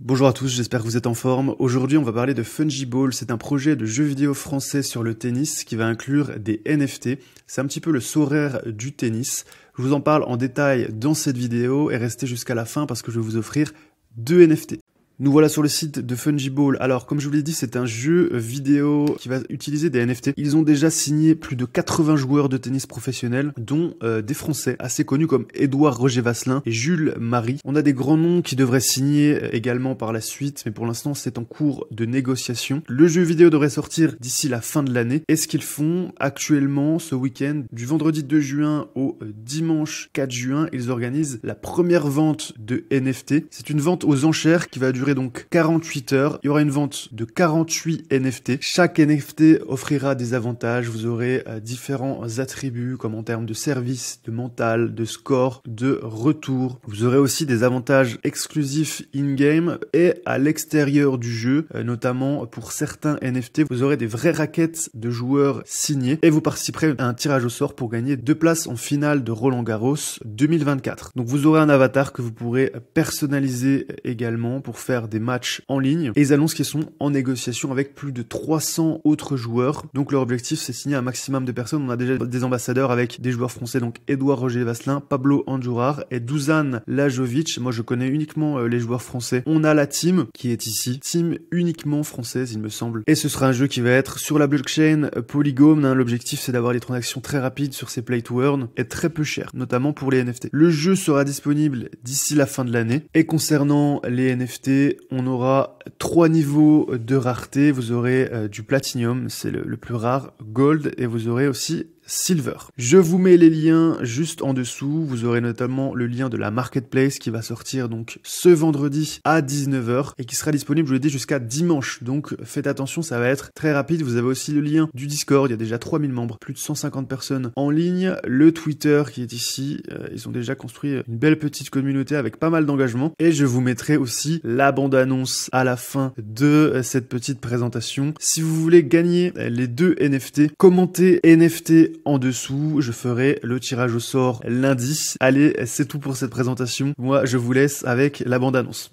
Bonjour à tous, j'espère que vous êtes en forme. Aujourd'hui, on va parler de Fungible. C'est un projet de jeu vidéo français sur le tennis qui va inclure des NFT. C'est un petit peu le Sorare du tennis. Je vous en parle en détail dans cette vidéo et restez jusqu'à la fin parce que je vais vous offrir 2 NFT. Nous voilà sur le site de Fungible. Alors, comme je vous l'ai dit, c'est un jeu vidéo qui va utiliser des NFT. Ils ont déjà signé plus de 80 joueurs de tennis professionnels, dont des Français assez connus comme Édouard Roger Vasselin et Jules Marie. On a des grands noms qui devraient signer également par la suite, mais pour l'instant, c'est en cours de négociation. Le jeu vidéo devrait sortir d'ici la fin de l'année. Et ce qu'ils font actuellement, ce week-end, du vendredi 2 juin au dimanche 4 juin, ils organisent la première vente de NFT. C'est une vente aux enchères qui va durer donc 48 heures. Il y aura une vente de 48 NFT. Chaque NFT offrira des avantages. Vous aurez différents attributs comme en termes de service, de mental, de score, de retour. Vous aurez aussi des avantages exclusifs in-game et à l'extérieur du jeu, notamment pour certains NFT. Vous aurez des vraies raquettes de joueurs signés et vous participerez à un tirage au sort pour gagner 2 places en finale de Roland-Garros 2024. Donc vous aurez un avatar que vous pourrez personnaliser également pour faire des matchs en ligne et ils annoncent qu'ils sont en négociation avec plus de 300 autres joueurs. Donc leur objectif c'est signer un maximum de personnes. On a déjà des ambassadeurs avec des joueurs français, donc Édouard Roger Vasselin, Pablo Andujar et Dusan Lajovic. Moi je connais uniquement les joueurs français. On a la team qui est ici, team uniquement française il me semble. Et ce sera un jeu qui va être sur la blockchain Polygon. L'objectif c'est d'avoir des transactions très rapides sur ces play to earn et très peu cher, notamment pour les NFT. Le jeu sera disponible d'ici la fin de l'année. Et concernant les NFT, on aura 3 niveaux de rareté. Vous aurez du Platinum, c'est le plus rare, Gold, et vous aurez aussi Silver. Je vous mets les liens juste en dessous. Vous aurez notamment le lien de la Marketplace qui va sortir donc ce vendredi à 19 h et qui sera disponible, je vous l'ai dit, jusqu'à dimanche. Donc faites attention, ça va être très rapide. Vous avez aussi le lien du Discord. Il y a déjà 3000 membres, plus de 150 personnes en ligne. Le Twitter qui est ici. Ils ont déjà construit une belle petite communauté avec pas mal d'engagement. Et je vous mettrai aussi la bande-annonce à la fin de cette petite présentation. Si vous voulez gagner les 2 NFT, commentez NFT en dessous, je ferai le tirage au sort lundi. Allez, c'est tout pour cette présentation. Moi, je vous laisse avec la bande-annonce.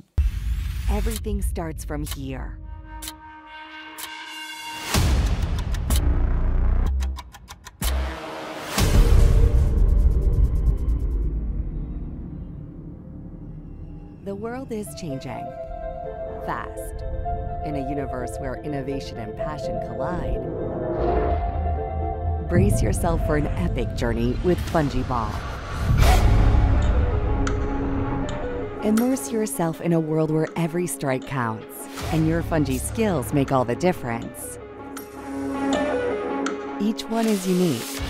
Everything starts from here. The world is changing fast. In a universe where innovation and passion collide, brace yourself for an epic journey with Fungible. Immerse yourself in a world where every strike counts, and your Fungi skills make all the difference. Each one is unique,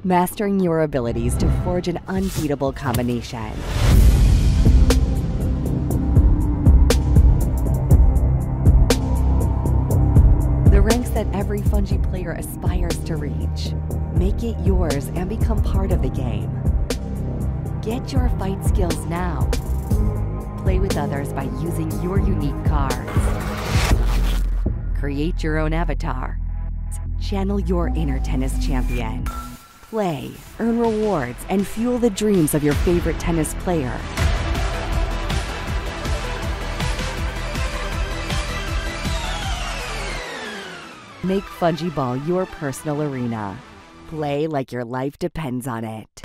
mastering your abilities to forge an unbeatable combination. The ranks that every Fungi player aspires to reach. Make it yours and become part of the game. Get your fight skills now. Play with others by using your unique cards. Create your own avatar. Channel your inner tennis champion. Play, earn rewards, and fuel the dreams of your favorite tennis player. Make Fungible your personal arena. Play like your life depends on it.